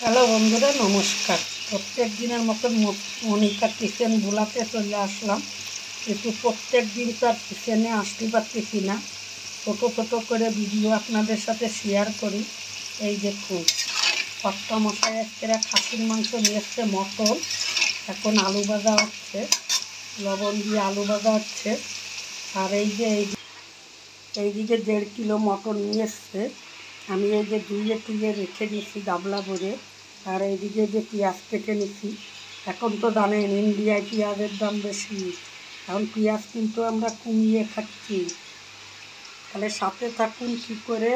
Hello বন্ধুরা, নমস্কার। প্রত্যেক দিনের মতন মনিকা কিচেন বুলাতে চলে আসলাম। কিন্তু প্রত্যেক দিন তো আর কিচেনে আসতে পারতেছি না, ছোটো ছোটো করে ভিডিও আপনাদের সাথে শেয়ার করি। এই দেখুন, কর্তা মশাই আজকে খাসির মাংস নিয়ে এসছে, মটন। এখন আলু ভাজা হচ্ছে, লবণ দিয়ে আলু ভাজা হচ্ছে। আর এইদিকে 1.5 কিলো মটন নিয়ে এসছে। আমি এই যে ধুয়ে টুয়ে রেখে দিচ্ছি গাবলা ভরে। আর এইদিকে যে পেঁয়াজ কেটে নিচ্ছি। এখন তো জানেন ইন্ডিয়ায় পেঁয়াজের দাম বেশি, এখন পেঁয়াজ কিন্তু আমরা কমিয়ে খাচ্ছি। তাহলে সাথে থাকুন, কী করে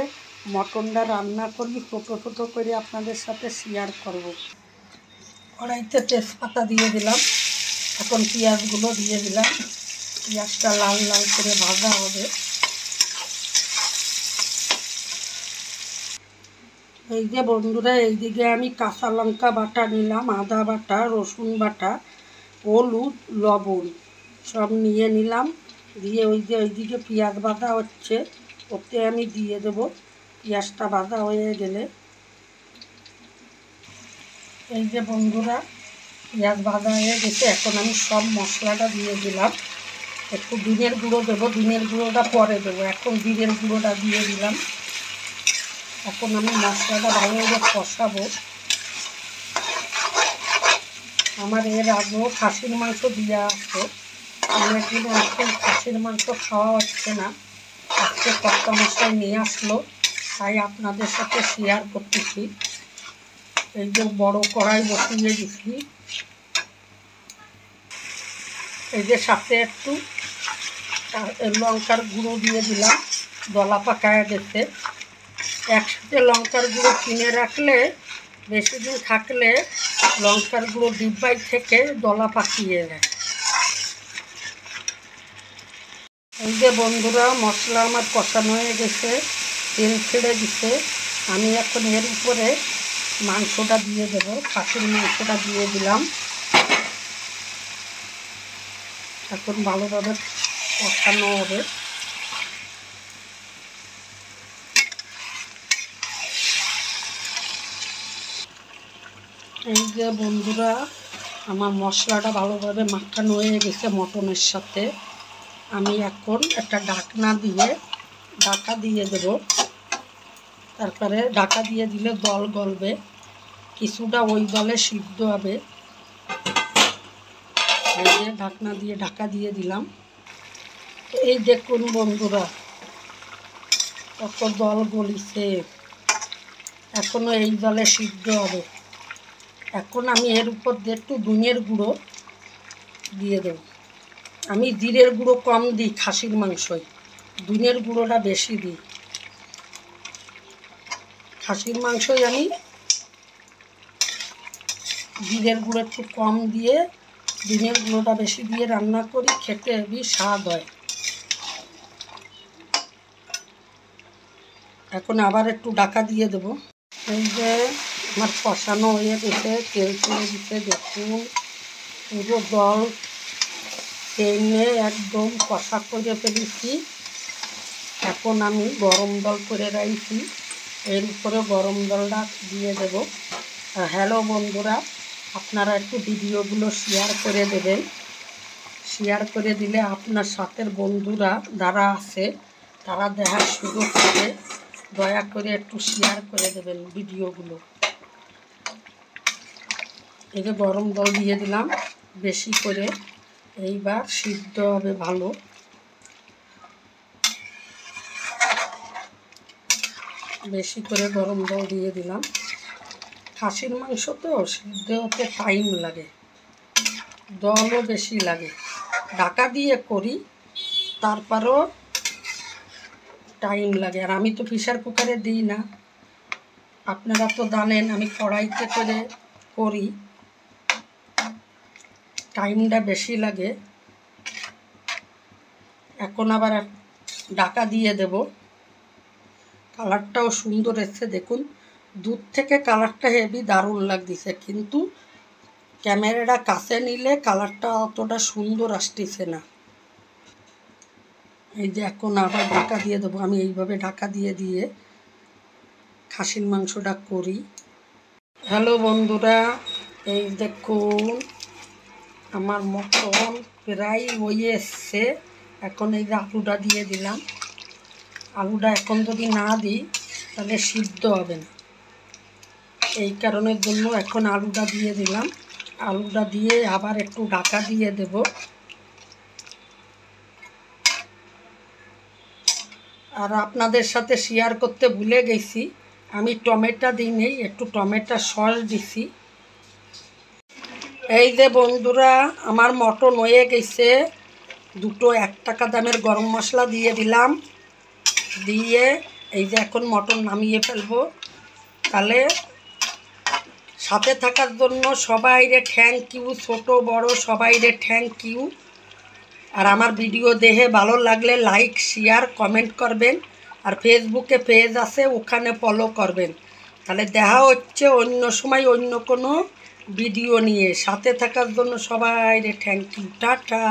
মটনটা রান্না করি ছোটো ছোটো করে আপনাদের সাথে শেয়ার করব। কড়াইতে তেজপাতা দিয়ে দিলাম, এখন পেঁয়াজগুলো দিয়ে দিলাম। পেঁয়াজটা লাল লাল করে ভাজা হবে। এই যে বন্ধুরা, এইদিকে আমি কাঁচা লঙ্কা বাটা নিলাম, আদা বাটা, রসুন বাটা, হলুদ, লবণ সব নিয়ে নিলাম। দিয়ে ওইদিকে পেঁয়াজ ভাজা হচ্ছে, ওতে আমি দিয়ে দেব। পেঁয়াজটা ভাজা হয়ে গেলে, এই যে বন্ধুরা পেঁয়াজ ভাজা হয়ে গেছে, এখন আমি সব মশলাটা দিয়ে দিলাম। একটু ডিমের গুঁড়ো দেবো, ডিমের গুঁড়োটা পরে দেবো, এখন ডিমের গুঁড়োটা দিয়ে দিলাম। এখন আমি মশলাটা ভালোভাবে কষাবো। আমার এর আগেও খাসির মাংস দিয়ে আসতো, অনেকদিন এখন খাসির মাংস খাওয়া হচ্ছে না। আজকে কর্তা মশাই নিয়ে আসলো, তাই আপনাদের সাথে শেয়ার করতেছি। এই যে বড় কড়াই বসিয়ে দিচ্ছি, এই যে সাথে একটু লঙ্কার গুঁড়ো দিয়ে দিলাম, দলা পাকায় গেছে। একসাথে লঙ্কার গুঁড়ো কিনে রাখলে বেশি দিন থাকলে লঙ্কার গুঁড়ো ডিব্বাই থেকে দলা পাকিয়ে যায়। এই যে বন্ধুরা, মশলা আমার কষানো হয়ে গেছে, তেল ছেড়ে দিচ্ছে। আমি এখন এর উপরে মাংসটা দিয়ে দেবো, খাসির মাংসটা দিয়ে দিলাম। এখন ভালোভাবে কষানো হবে। এই যে বন্ধুরা, আমার মশলাটা ভালোভাবে মাখানো হয়ে গেছে মটনের সাথে। আমি এখন একটা ঢাকনা দিয়ে দেব। তারপরে ঢাকা দিয়ে দিলে দল গলবে, কিছুটা ওই দলে সিদ্ধ হবে। এই যে ঢাকনা দিয়ে ঢাকা দিয়ে দিলাম। এই দেখুন বন্ধুরা, কত দল গলিছে, এখনো এই দলে সিদ্ধ হবে। এখন আমি এর উপর দিয়ে একটু ধনিয়ার গুঁড়ো দিয়ে দেব। আমি জিরের গুঁড়ো কম দিই খাসির মাংসয়, ধনিয়ার গুঁড়োটা বেশি দিই। খাসির মাংসয় আমি জিরের গুঁড়ো একটু কম দিয়ে ধনিয়ার গুঁড়োটা বেশি দিয়ে রান্না করি, খেতে হেবি স্বাদ হয়। এখন আবার একটু ঢাকা দিয়ে দেব। এই যে আমার কষানো হয়ে গেছে, তেল ছেড়ে দিতে দেখুন, পুরো জল টেনে একদম কষা করে ফেলেছি। এখন আমি গরম জল করে রাখছি, এর উপরে গরম জলটা দিয়ে দেব। হ্যালো বন্ধুরা, আপনারা একটু ভিডিওগুলো শেয়ার করে দেবেন। শেয়ার করে দিলে আপনার সাথের বন্ধুরা যারা আছে তারা দেখার সুযোগ পাবে। দয়া করে একটু শেয়ার করে দেবেন ভিডিওগুলো। এই যে গরম জল দিয়ে দিলাম বেশি করে, এইবার সিদ্ধ হবে ভালো। বেশি করে গরম জল দিয়ে দিলাম। খাসির মাংস তো সিদ্ধ হতে টাইম লাগে, জলও বেশি লাগে। ঢাকা দিয়ে করি, তারপরও টাইম লাগে। আর আমি তো প্রেসার কুকারে দিই না, আপনারা তো জানেন আমি কড়াইতে করে করি, টাইমটা বেশি লাগে। এখন আবার ঢাকা দিয়ে দেব। কালারটাও সুন্দর এসছে দেখুন, দূর থেকে কালারটা হেভি দারুণ লাগতেছে, কিন্তু ক্যামেরাটা কাছে নিলে কালারটা অতটা সুন্দর আসতেছে না। এই যে এখন আবার ঢাকা দিয়ে দেবো। আমি এইভাবে ঢাকা দিয়ে দিয়ে খাসির মাংসটা করি। হ্যালো বন্ধুরা, এই দেখুন আমার মটন প্রায় হয়ে এসছে। এখন এই যে আলুটা দিয়ে দিলাম। আলুটা এখন যদি না দিই তাহলে সিদ্ধ হবে না, এই কারণের জন্য এখন আলুটা দিয়ে দিলাম। আলুটা দিয়ে আবার একটু ঢাকা দিয়ে দেব। আর আপনাদের সাথে শেয়ার করতে ভুলে গেছি, আমি টমেটো দিইনি, একটু টমেটো সস দিছি। এই যে বন্ধুরা, আমার মটন হয়ে গেছে। দুটো 1 টাকা দামের গরম মশলা দিয়ে দিলাম। দিয়ে এই যে এখন মটন নামিয়ে ফেলবো। তাহলে সাথে থাকার জন্য সবাইরে থ্যাংক ইউ, ছোট বড় সবাইরে থ্যাংক ইউ। আর আমার ভিডিও দেখে ভালো লাগলে লাইক শেয়ার কমেন্ট করবেন। আর ফেসবুকে পেজ আছে, ওখানে ফলো করবেন। তাহলে দেখা হচ্ছে অন্য সময় অন্য কোনো ভিডিও নিয়ে। সাথে থাকার জন্য সবাইরে থ্যাংক ইউ, টাটা।